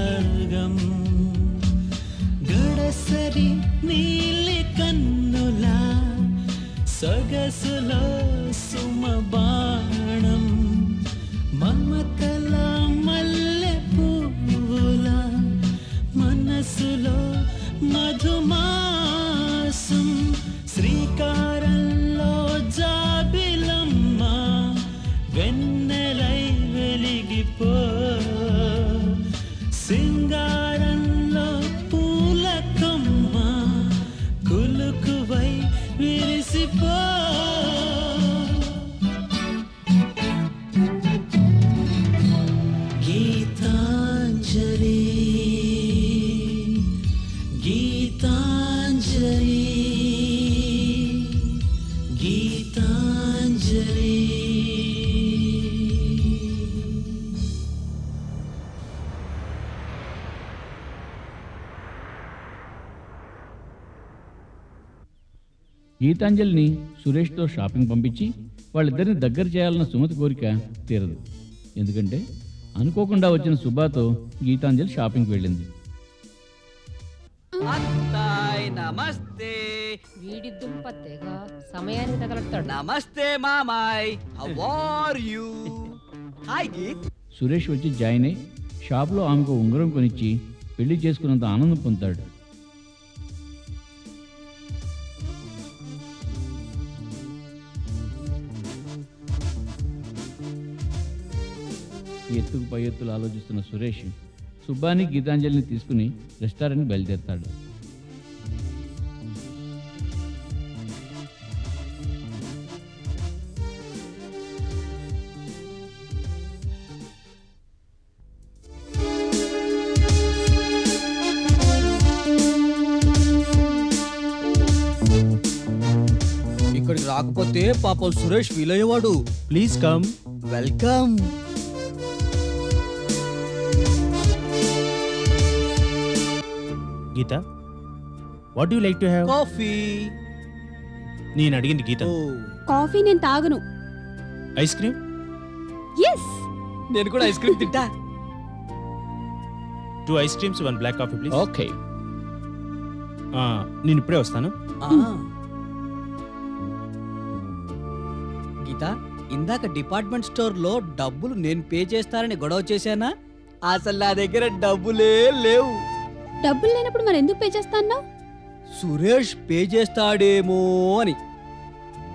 స్వర్గం గడసరి నీలి కన్నుల సొగసులో సుమబాణం మమతల మల్లె పువ్వుల మనసులో మధుమాసం శ్రీకారంలో జాబిలమ్మ వెన్నెలై వెలిగిపో సింగారంలో పూలకమ్మ కులుకువై విరిసిపో గీతాంజలి గీతాంజలి గీతాంజలి. గీతాంజలిని సురేష్తో షాపింగ్ పంపించి వాళ్ళిద్దరిని దగ్గర చేయాలన్న సుమతి కోరిక తీరదు. ఎందుకంటే అనుకోకుండా వచ్చిన సుబ్బాతో గీతాంజలి షాపింగ్కి వెళ్ళింది. నమస్తే. వీడి దుంప తెగ సమయానికి తగలతాడు. నమస్తే మామాయ్, how are you? Hi Geet. Suresh వచ్చి జాయిన్ అయి షాప్లో ఆమెకు ఉంగరం కొనిచ్చి పెళ్లి చేసుకున్నంత ఆనందం పొందుతాడు. ఎత్తుకు పై ఎత్తులు ఆలోచిస్తున్న సురేష్ సుబ్బాని గీతాంజలిని తీసుకుని రెస్టారెంట్కి బయలుదేరతాడు. ఇక్కడికి రాకపోతే పాపం సురేష్ ఫీల్ అయ్యేవాడు. Please come. Welcome. Geetha, what do like to have? Coffee. నేను అడిగింది గీత. కాఫీ నేను తాగను. Ice cream? ఎస్. నేను కూడా ఐస్ క్రీమ్ తింటా. 2 ice creams 1 black coffee please. Okay. నేను ఇప్పుడే వస్తాను. గీత, ఇందాక డిపార్ట్మెంట్ స్టోర్ లో డబ్బులు నేను పే చేస్తానని గొడవ చేశానా? అసలు నా దగ్గర డబ్బులే లేవు. డబ్బులు లేనప్పుడు మరి ఎందుకు పే చేస్తాన్నావు? సురేష్ పే చేస్తాడేమో అని.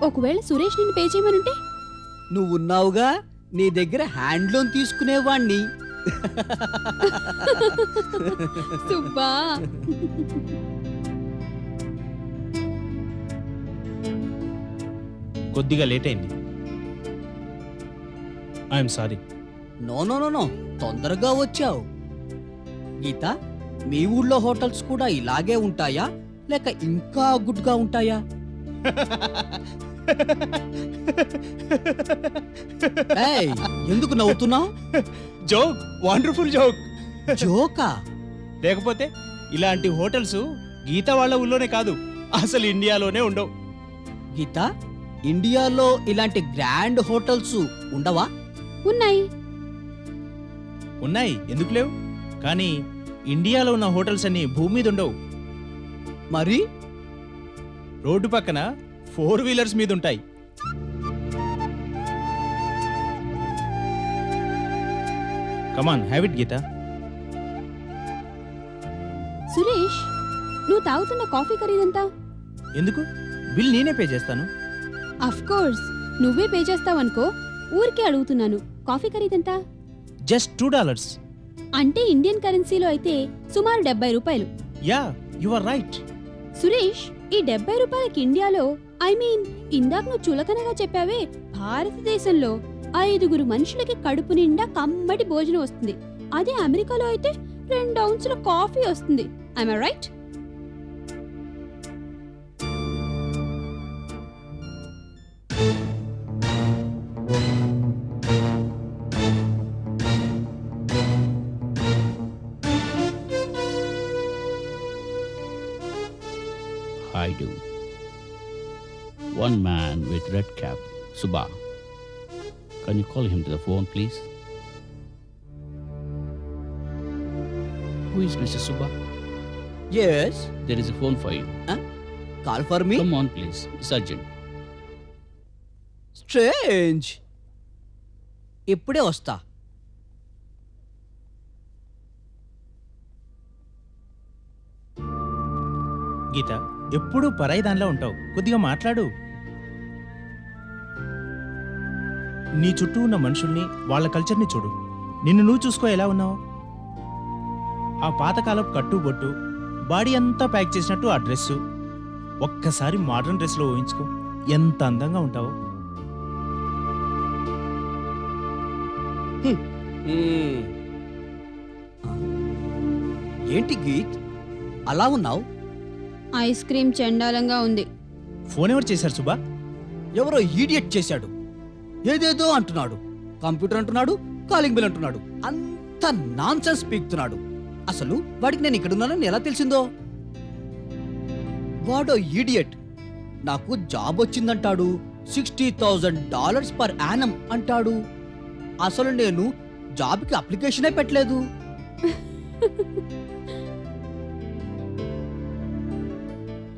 ఒకవేళ సురేష్ నిన్ను పే చేయమనుంటే? నువ్వు ఉన్నావుగా, నీ దగ్గర హ్యాండ్ లోన్ తీసుకునేవాణ్ణి. సుబ్బా. కొద్దిగా లేట్ అయింది. I'm sorry. No no no no, తొందరగా వచ్చావు. గీత, మీ ఊళ్ళో హోటల్స్ కూడా ఇలాగే ఉంటాయా లేక ఇంకా గుడ్ గా ఉంటాయా? ఏయ్, ఎందుకు నవ్వుతున్నావు? Joke, wonderful joke. జోకా? లేకపోతే ఇలాంటి హోటల్స్ గీత వాళ్ళ ఊళ్ళోనే కాదు, అసలు ఇండియాలోనే ఉండవు. గీత, ఇండియాలో ఇలాంటి గ్రాండ్ హోటల్స్ ఉండవా? ఉన్నాయి. ఉన్నాయి, ఎందుకు లేవు? కానీ ఇండియాలో ఉన్న హోటల్స్ అన్ని భూమి మీద ఉండవు. మరి రోడ్డు పక్కన 4 వీలర్స్ మీద ఉంటాయి. Come on, have it Geetha. Suresh, నువ్వు తాగుతున్న కాఫీ ఖరీదంతా? ఎందుకు? బిల్ నేనే పే చేస్తాను. అఫ్ కోర్స్, నువ్వే పే చేస్తావనుకో. ఊరికే అడుగుతున్నాను. కాఫీ ఖరీదంతా? జస్ట్ $2. అంటే ఇండియన్ కరెన్సీలో అయితే సుమారు 70 రూపాయలు. Yeah, you are right. Suresh, ఈ 70 రూపాయలకి ఇండియాలో, ఐ మీన్ ఇందాక నువ్వు చులకనగా చెప్పావే, భారతదేశంలో 5 మనుషులకి కడుపు నిండా కమ్మటి భోజనం వస్తుంది. అదే అమెరికాలో అయితే 2 ఔన్సుల కాఫీ వస్తుంది. I'm right? I do. One man with red cap, Subba. Can you call him to the phone, please? Who is Mr. Subba? Yes There is a phone for you. Call for me. Come on, please. It's urgent. Strange. ఇప్పుడే వస్తా. గీత ఎప్పుడూ పరాయి దానిలో ఉంటావు, కొద్దిగా మాట్లాడు. నీ చుట్టూ ఉన్న మనుషుల్ని, వాళ్ళ కల్చర్ని చూడు. నిన్ను నువ్వు చూసుకో ఎలా ఉన్నావు. ఆ పాతకాలపు కట్టుబొట్టు, బాడీ అంతా ప్యాక్ చేసినట్టు ఆ డ్రెస్సు, ఒక్కసారి మోడర్న్ డ్రెస్లో ఊహించుకో, ఎంత అందంగా ఉంటావో. ఏంటి గీత్ అలా ఉన్నావు? ఐస్ క్రీమ్ చండాలంగా ఉంది. ఫోన్ ఎవరు చేశారు సుబ్బా? ఎవరో ఈడియట్ చేశాడు. ఏదేదో అంటున్నాడు. కంప్యూటర్ అంటున్నాడు, కాలింగ్ బిల్ అంటున్నాడు. అంత నాన్సెన్స్ పీక్తున్నాడు. అసలు వాడికి నేను ఇక్కడున్నానని ఎలా తెలిసిందో? వాడో ఈడియట్. నాకు జాబ్ వచ్చిందంటాడు. $60,000 పర్ యానం అంటాడు. అసలు నేను జాబ్కి అప్లికేషనే పెట్టలేదు.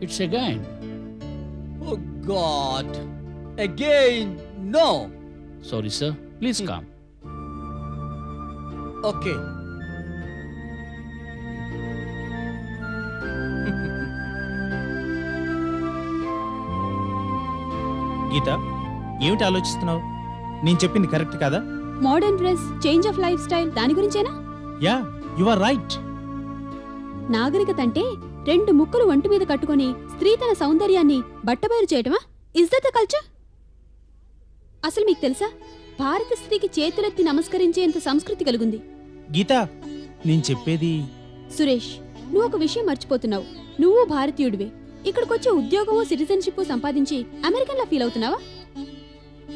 It's again. Oh God, again. No. Sorry, sir. Please come. Okay. Geetha, ఏమిటి ఆలోచిస్తున్నావు? నేను చెప్పింది కరెక్ట్ కాదా? Modern dress, change of life style, దాని గురించేనా? Yeah, you are right. నాగరికత అంటే 2 ముక్కలు ఒంటి మీద కట్టుకొని స్త్రీ తన సౌందర్యాన్ని బట్టబయలు చేయటమా? Is that the culture? అసలు మీకు తెలుసా, భారత స్త్రీకి చేతులెత్తి నమస్కరించేంత సంస్కృతి కలుగుంది. గీత, నేను చెప్పేది. సురేష్, నువ్వు ఒక విషయం మర్చిపోతున్నావు. నువ్వు భారతీయుడివే. ఇక్కడికొచ్చే ఉద్యోగమో సిటిజన్షిప్ సంపాదించి అమెరికన్లా ఫీల్ అవుతున్నావా?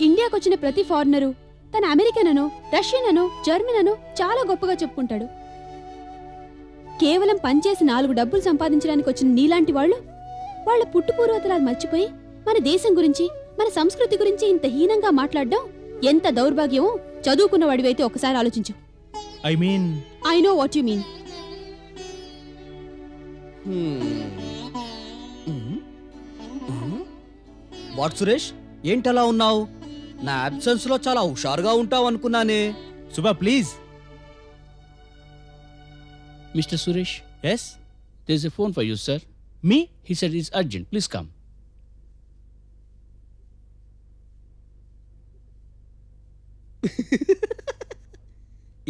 ఇండియాకొచ్చిన ప్రతి ఫారినరు తన అమెరికన్ అనో, రష్యన్ అనో, జర్మన్ అనో చాలా గొప్పగా చెప్పుకుంటాడు. కేవలం పనిచేసి 4 డబ్బులు సంపాదించడానికి వచ్చిన నీలాంటి వాళ్ళు వాళ్ళ పుట్టుపూర్వతరాలు మర్చిపోయి మన దేశం గురించి, మన సంస్కృతి గురించి ఇంత హీనంగా మాట్లాడడం ఎంత దౌర్భాగ్యమో చదువుకున్న వాడివైతే ఒకసారి ఆలోచించు. I mean, I know what you mean. What Suresh, ఏంటలా ఉన్నావు? నా అబ్సెన్స్ లో చాలా హుషారుగా ఉంటావు అనుకున్నానే. Subba please. Mr. Suresh, yes, there's a phone for you, sir. మీ? He said it's urgent. Please come.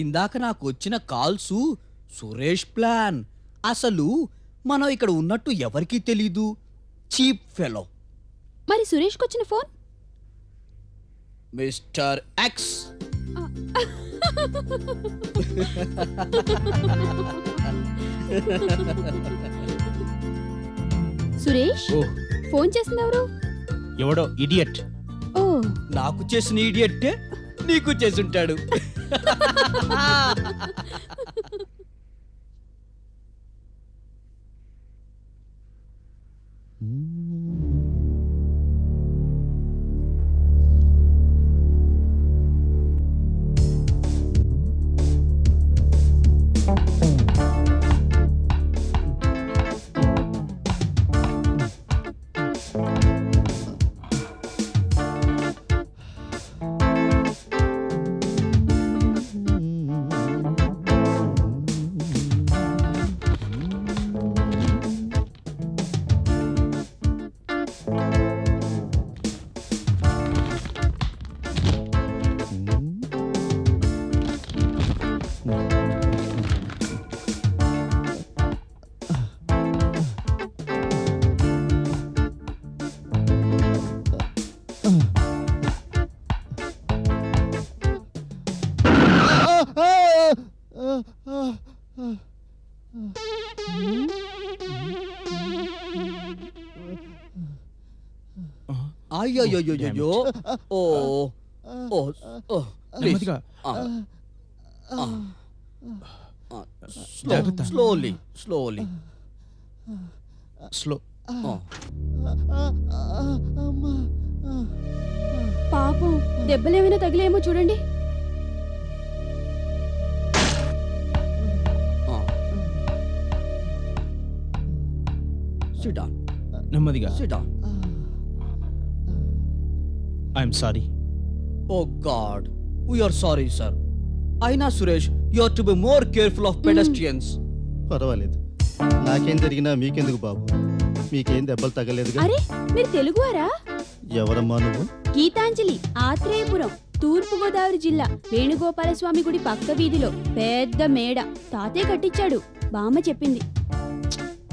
ఇందాక నాకు వచ్చిన కాల్సు సురేష్ ప్లాన్. అసలు మనం ఇక్కడ ఉన్నట్టు ఎవరికీ తెలీదు. Cheap fellow. మరి సురేష్కొచ్చిన phone? Mister X. Suresh, oh, phone చేసింది ఎవరు? ఎవడో ఇడియట్. ఓ, నాకు చేసిన ఈడియట్టే నీకు చేసుంటాడు. అయ్యో. Oh oh oh, please. నెమ్మదిగా. జాగ్రత్త. Slowly slowly. స్లో. పాపం, దెబ్బలేమైనా తగిలేమో చూడండి. సిట్ డౌన్ నెమ్మదిగా. Sit down. I'm sorry. Oh God, we're sorry sir. అయినా Suresh, you are to be more careful of pedestrians. పర్వాలేదు, నాకేం జరిగినా మీకెందుకు బాబు? మీకేం దెబ్బలు తగలేదుగా? అరే మీరు తెలుగువారా? ఎవరమ్మా నువ్వు? గీతాంజలి, ఆత్రేయపురం, తూర్పు గోదావరి జిల్లా. వేణుగోపాలస్వామి గుడి పక్క వీధిలో పెద్ద మేడ తాతయ్య కట్టించాడు. బామ్మ చెప్పింది.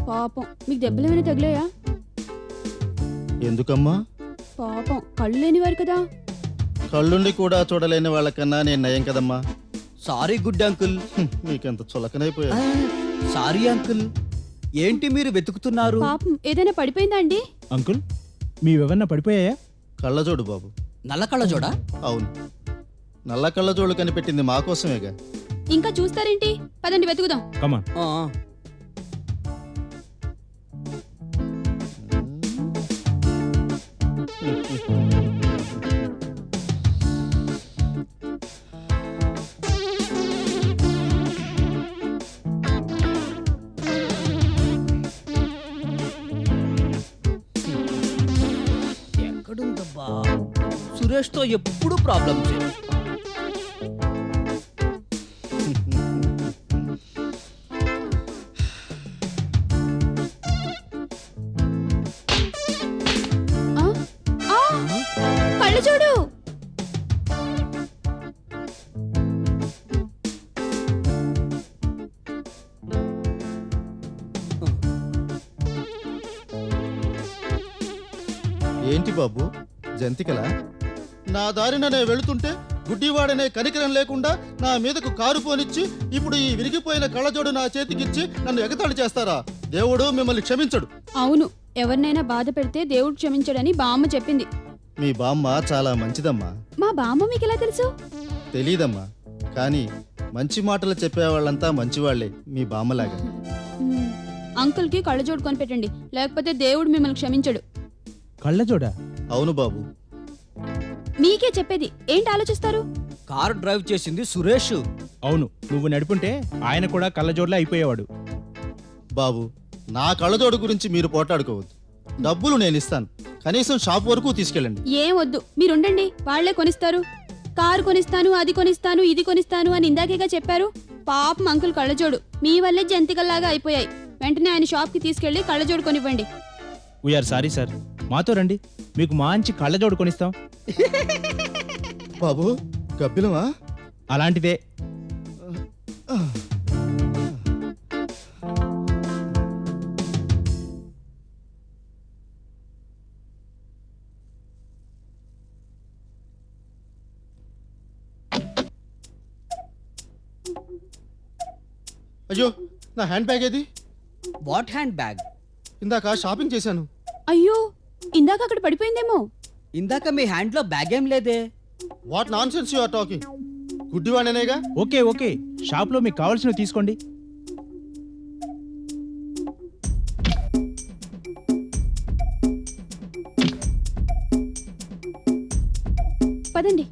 పాపం మీకు దెబ్బలేమైనా తగిలాయా? ఎందుకమ్మా? పాపం కళ్ళు లేనివారు కదా. కళ్ళుండి కూడా చూడలేని వాళ్ళకన్నా నేను నయం కదమ్మా. Sorry good uncle. మీకెంత చులకనైపోయా. Sorry uncle. ఏంటి మీరు వెతుకుతున్నారు? పాపం ఏదైనా పడిపోయిందా అండి? అంకుల్, మీవెవన్నా పడిపోయాయా? కళ్ళజోడు బాబు. నల్ల కళ్ళజోడా? అవును, నల్ల కళ్ళజోడు కనిపెట్టింది మా కోసమేగా. ఇంకా చూస్తారేంటి? పదండి వెతుకుదాం. కమాన్. ఆ, ఎక్కడుందబ్బా? సురేష్ తో ఎప్పుడు ప్రాబ్లమ్స్. ఆ? ఆ! కళ్ళు చూడు. ఏంటి బాబు, జంతికలా? నా దారిన నేను వెళుతుంటే గుడ్డివాడనే కనికరం లేకుండా నా మీదకు కారు పోనిచ్చి ఇప్పుడు ఈ విరిగిపోయిన కళ్ళజోడు నా చేతికిచ్చి నన్ను ఎగతాళి చేస్తారా? దేవుడు మిమ్మల్ని క్షమించడు. అవును, ఎవరినైనా బాధ పెడితే దేవుడు క్షమించడని బామ్మ చెప్పింది. మీ బామ్మ చాలా మంచిదమ్మా. మా బామ్మ మీకెలా తెలుసు? తెలీదమ్మా, కానీ మంచి మాటలు చెప్పేవాళ్ళంతా మంచివాళ్లే మీ బామ్మలాగా. అంకుల్ కి కళ్ళజోడు కొనిపెట్టండి, లేకపోతే దేవుడు మిమ్మల్ని క్షమించడు. కళ్ళజోడా? అవును బాబు. మీకే చెప్పేది, ఏంటి ఆలోచిస్తారు? కార్ డ్రైవ్ చేసింది సురేష్. అవును, నువ్వు నడుపుంటే ఆయన కూడా కళ్ళజోడ్లా అయిపోయేవాడు. బాబు, నా కళ్ళజోడు గురించి మీరు పోటాడుకోవద్దు. డబ్బులు నేను ఇస్తాను, కనీసం షాప్ వరకు తీసుకెళ్ళండి. ఏం వద్దు, మీరుండండి, వాళ్లే కొనిస్తారు. కారు కొనిస్తాను, అది కొనిస్తాను, ఇది కొనిస్తాను అని ఇందాకేగా చెప్పారు. పాపం అంకుల్ కళ్ళజోడు మీ వల్లే జంతికల్లాగా అయిపోయాయి. వెంటనే ఆయన షాప్ కి తీసుకెళ్లి కళ్ళజోడు కొనివ్వండి. We are sorry sir. మాతో రండి, మీకు మంచి కళ్ళజోడు కొనిస్తాం. బాబు, గబ్బిలమా? అలాంటిదే. అయ్యో, నా హ్యాండ్ బ్యాగ్ ఏది? What hand bag? ఇందాక షాపింగ్ చేశాను. అయ్యో, ఇందాక అక్కడ పడిపోయిందేమో. ఇందాక మీ హ్యాండ్ లో బ్యాగ్ ఏం లేదే. What nonsense you are talking? గుడ్డివాడనేగా. ఓకే ఓకే, షాప్లో మీకు కావాల్సినవి తీసుకోండి. పదండి.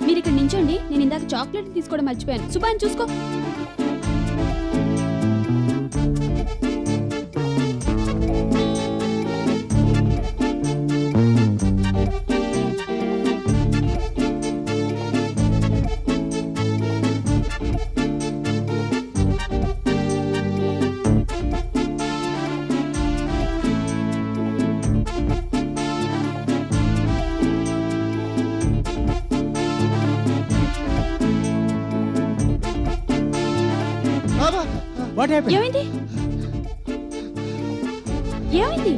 మీరు ఇక్కడ నించోండి, నేను ఇందాక చాక్లెట్ తీసుకోవడం మర్చిపోయాను. సుబాన్ చూసుకో. What happened? ఏమైంది? ఏమైంది?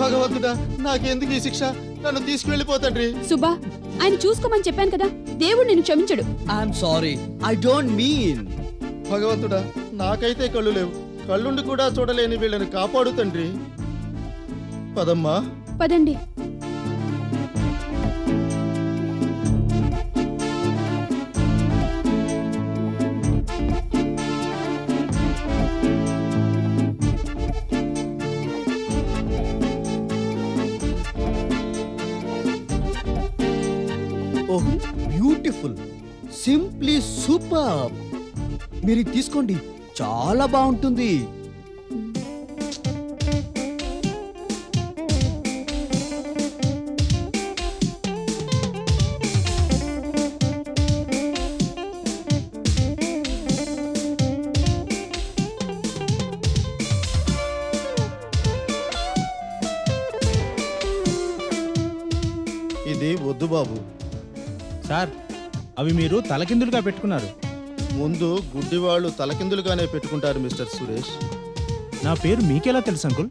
భగవంతుడా, నాకెందుకు ఈ శిక్ష? నన్ను తీసుకువెళ్ళిపోతండ్రి. సుబా, ఆయన చూసుకోమని చెప్పాను కదా, దేవుడు నిన్ను క్షమించడు. I'm sorry, I don't mean. భగవంతుడా, నాకైతే కళ్ళు లేవు. కళ్ళుండి కూడా చూడలేని వీళ్ళని కాపాడు తండ్రి. పదమ్మా. పదండి. మీరు ఇది తీసుకోండి, చాలా బాగుంటుంది. ఇది వద్దు బాబు. సార్ అవి మీరు తలకిందులుగా పెట్టుకున్నారు. ముందు గుడ్డివాళ్ళు తలకిందులుగానే పెట్టుకుంటారు మిస్టర్ సురేష్. నా పేరు మీకెలా తెలుసు అంకుల్?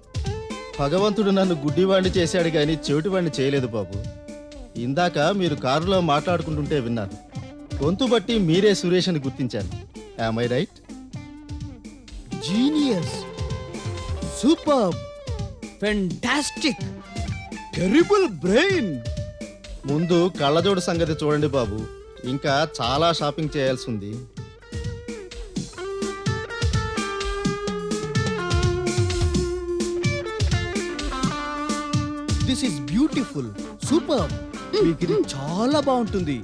భగవంతుడు నన్ను గుడ్డివాణ్ణి చేశాడు కానీ చెవిటివాణ్ణి చేయలేదు బాబు. ఇందాక మీరు కారులో మాట్లాడుకుంటుంటే విన్నాను. గొంతు బట్టి మీరే సురేష్ అని గుర్తించాను. Am I right? Genius, super, fantastic, terrible brain. ముందు కళ్ళజోడు సంగతి చూడండి బాబు. ఇంకా చాలా షాపింగ్ చేయాల్సి ఉంది. This is beautiful, super. మీకు ఇది చాలా బాగుంటుంది.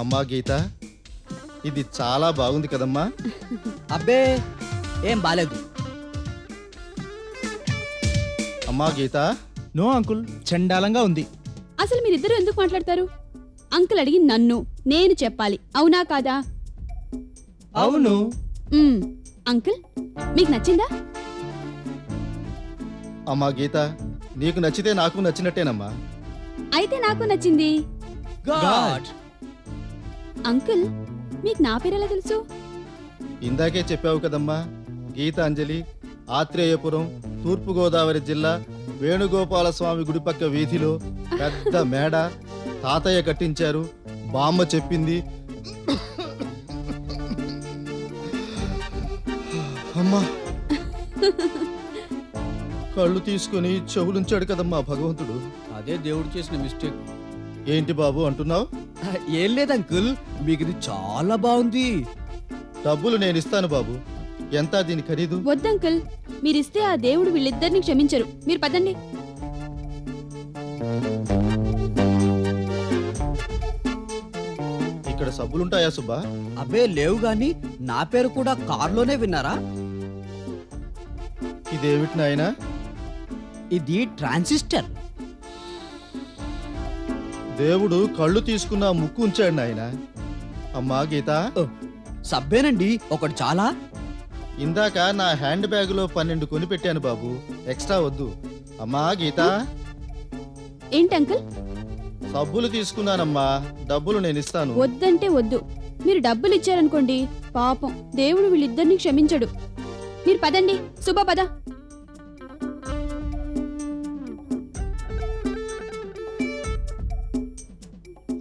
అమ్మా గీత, ఇది చాలా బాగుంది కదమ్మా. అబ్బే, ఏం బాలేదు. అమ్మా గీత, నో అంకుల్, చండాలంగా ఉంది. అసలు మీరిద్దరూ ఎందుకు మాట్లాడతారు? అంకుల్ అడిగి నన్ను, నేను చెప్పాలి, అవునా కాదా? అవును. మ్మ్. అంకుల్, మీకు నచ్చిందా? అమ్మా గీత, నీకు నచ్చితే నాకు నచ్చినట్టేనమ్మా. అయితే నాకు నచ్చింది. గాడ్. అంకుల్, మీకు నా పేరు ఎలా తెలుసు? ఇందాకే చెప్పావు కదమ్మా. గీతాంజలి, ఆత్రేయపురం, తూర్పుగోదావరి జిల్లా, వేణుగోపాల స్వామి గుడి పక్క వీధిలో పెద్ద మేడ, తాతయ్య కట్టించారు, బామ్మ చెప్పింది. అమ్మా, కళ్ళు తీసుకుని చెవులుంచాడు కదమ్మా భగవంతుడు. అదే దేవుడు చేసిన మిస్టేక్. ఏంటి బాబు అంటున్నావు? ఏం లేదు అంకుల్, మీకు ఇది చాలా బాగుంది. డబ్బులు నేను ఇస్తాను బాబు. ఎంత దీని ఖరీదు? వద్దంకుల్, మీరిస్తే ఆ దేవుడు వీళ్ళిద్దరిని క్షమించరు. మీరు పదండి. ఇక్కడ సబ్బులుంటాయా సుబ్బా? అబ్బే లేవు గాని నా పేరు కూడా కార్లోనే విన్నారా? ఇదేమిటి నాయనా? ఇది ట్రాన్సిస్టర్. దేవుడు కళ్ళు తీసుకున్న ముక్కు ఉంచాడు నాయన. అమ్మా గీత, సబ్బేనండి, ఒకటి చాలా. ఇందాక నా హ్యాండ్ బ్యాగ్ లో 12 కొని పెట్టాను బాబు, ఎక్స్ట్రా వద్దు. అమ్మా గీత, ఏంటంకుల్? సబ్బులు తీసుకున్నానమ్మా, డబ్బులు నేను ఇస్తాను. వద్దంటే వద్దు. మీరు డబ్బులు ఇచ్చారనుకోండి, పాపం దేవుడు వీళ్ళిద్దరిని క్షమించడు. మీరు పదండి. శుభ పద.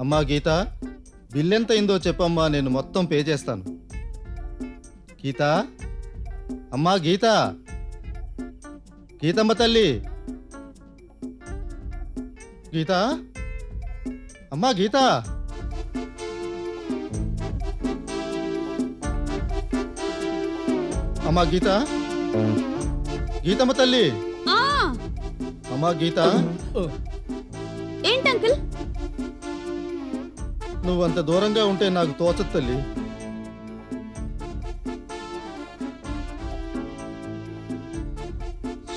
అమ్మా గీత, బిల్ ఎంత అయిందో చెప్పమ్మా, నేను మొత్తం పే చేస్తాను. గీత, అమ్మా గీత, గీతమ్మ తల్లి, గీత, అమ్మా గీత, అమ్మా గీత, గీతమ్మ తల్లి, ఆ అమ్మా గీత. ఏంటంకుల్? నువ్వంత దూరంగా ఉంటే నాకు తోచదు తల్లి.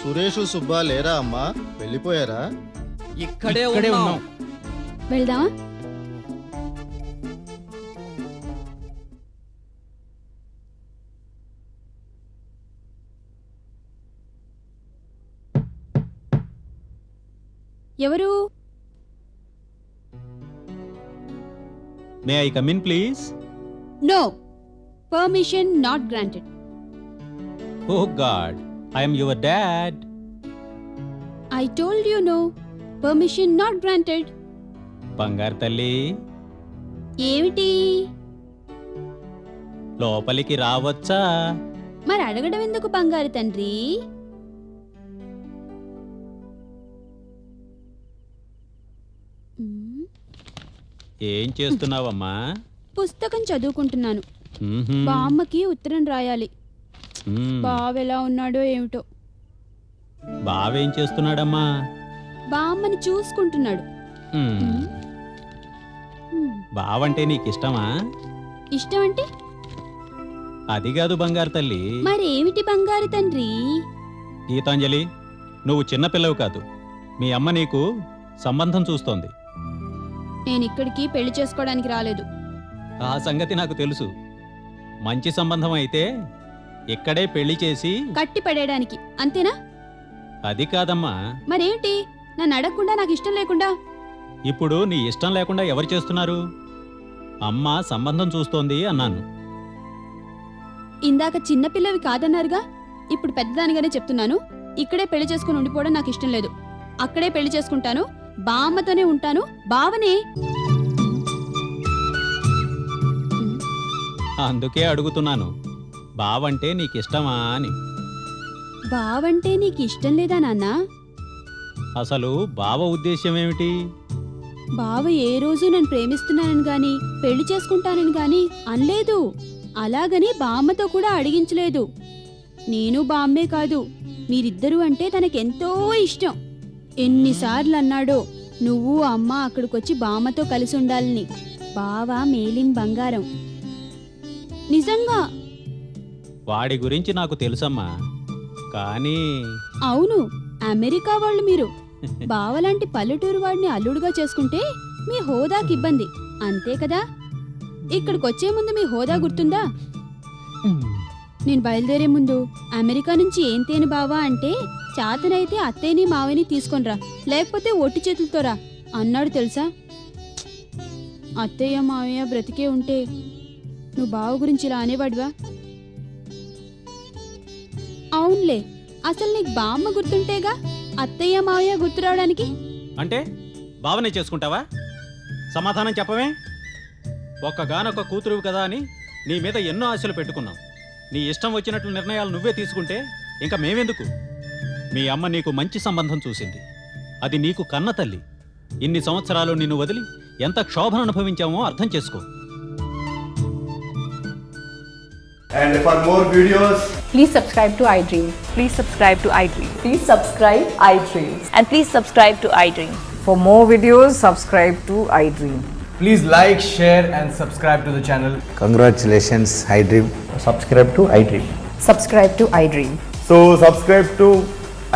సురేషు సుబ్బా లేరా అమ్మా? వెళ్ళిపోయారా? ఇక్కడే ఇక్కడే ఉన్నాం. ఉన్నాం. వెళ్దామా? ఎవరు? May I come in, please? No, permission not granted. Oh God, I am your dad. I told you no, permission not granted. బంగారు తల్లి, ఏమిటి? లోపలికి రావచ్చా? మరి అడగడం ఎందుకు బంగారు తండ్రి? మ్మ్. ఏం చేస్తున్నావమ్మా? పుస్తకం చదువుకుంటున్నాను. మ్మ్హ్మ్. బామ్మకి ఉత్తరం రాయాలి. మ్మ్. బావెలా ఉన్నాడో ఏమిటో. బావేం చేస్తున్నాడమ్మా? బామ్మని చూసుకుంటున్నాడు. హ్మ్. హ్మ్. బావంటే నీకిష్టమా? ఇష్టం అంటే అది కాదు బంగారు తల్లి. మరేమిటి బంగారు తండ్రి? గీతాంజలి, నువ్వు చిన్నపిల్లవు కాదు. మీ అమ్మ నీకు సంబంధం చూస్తోంది. నేనిక్కడికి పెళ్లి చేసుకోవడానికి రాలేదు. ఆ సంగతి నాకు తెలుసు. మంచి సంబంధం అయితే ఇక్కడే పెళ్లి చేసి. కట్టి పడేయడానికి అంతేనా? అది కాదమ్మా. మరేంటి? నన్ను అడగకుండా నాకు ఇష్టం లేకుండా? ఇప్పుడు నీ ఇష్టం లేకుండా ఎవరు చేస్తున్నారు? అమ్మ సంబంధం చూస్తోంది అన్నాను. ఇందాక చిన్నపిల్లవి కాదన్నారుగా, ఇప్పుడు పెద్దదానిగానే చెప్తున్నాను. ఇక్కడే పెళ్లి చేసుకుని ఉండిపోవడం నాకు ఇష్టం లేదు. అక్కడే పెళ్లి చేసుకుంటాను, బామ్మతోనే ఉంటాను. బావనే. అందుకే అడుగుతున్నాను, బావంటే నీకిష్టమా అని. బావంటే నీకు ఇష్టం లేదా నాన్నా? అసలు బావ ఉద్దేశ్యం ఏమిటి? బావ ఏ రోజు నన్ను ప్రేమిస్తున్నానని గాని పెళ్లి చేసుకుంటానని గాని అనలేదు. అలాగని బామ్మతో కూడా అడిగించలేదు. నేను బామ్మే కాదు, మీరిద్దరూ అంటే తనకెంతో ఇష్టం. ఎన్నిసార్లు అన్నాడో నువ్వు అమ్మ అక్కడికొచ్చి బామ్మతో కలిసి ఉండాలని. బావ మేలిన్ బంగారం. నిజంగా. వాడి గురించి నాకు తెలుసమ్మా, కానీ అవును, అమెరికా వాళ్ళు మీరు. బావలాంటి పల్లెటూరు వాడిని అల్లుడుగా చేసుకుంటే మీ హోదాకి ఇబ్బంది, అంతే కదా? ఇక్కడికొచ్చే ముందు మీ హోదా గుర్తుందా? నేను బయలుదేరే ముందు అమెరికా నుంచి ఏం తేను బావా అంటే, చాతనైతే అత్తయ్యని మావని తీసుకొనిరా, లేకపోతే ఒట్టి చేతులతో రా అన్నాడు తెలుసా? అత్తయ్య మావయ్య బ్రతికే ఉంటే నువ్వు బావ గురించి ఇలా అనేవాడివా? అవునులే, అసలు నీకు బామ్మ గుర్తుంటేగా అత్తయ్య మావయ్య గుర్తు రావడానికి. అంటే బావనే చేసుకుంటావా? సమాధానం చెప్పవే. ఒక్కగానొక్క కూతురువు కదా అని నీ మీద ఎన్నో ఆశలు పెట్టుకున్నాం. నీ ఇష్టం వచ్చినట్లు నిర్ణయాలు నువ్వే తీసుకుంటే ఇంకా మేమెందుకు? మీ అమ్మ నీకు మంచి సంబంధం చూసింది. అది నీకు కన్న తల్లి. ఇన్ని సంవత్సరాలు నిన్ను వదిలి ఎంత క్షోభను అనుభవించామో అర్థం చేసుకో. And for more videos, Please subscribe to iDream. Please subscribe to iDream. Please subscribe iDream. And please subscribe to iDream. For more videos, subscribe to iDream. please like, share and subscribe to the channel. Congratulations, iDream. Subscribe to iDream. Subscribe to iDream. So subscribe to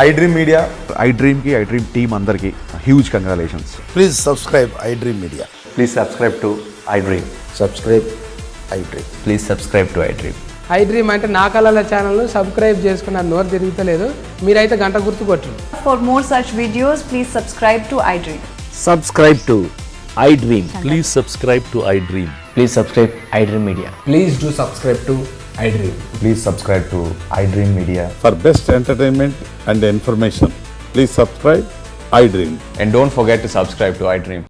iDream Media. iDream ki iDream team andarki huge congratulations. Please subscribe iDream Media. Please subscribe to iDream. Subscribe iDream. Please subscribe to iDream. iDream అంటే నా కళల channel subscribe చేసుకున్న నోరు తిరుగుతలేదు. మీరైతే గంట గుర్తు కొట్టండి. For more such videos, please subscribe to iDream. Subscribe to iDream. Please subscribe to iDream. Please subscribe iDream Media. Please do subscribe to iDream. Please subscribe to iDream Media. For best entertainment and information, please subscribe iDream. And don't forget to subscribe to iDream.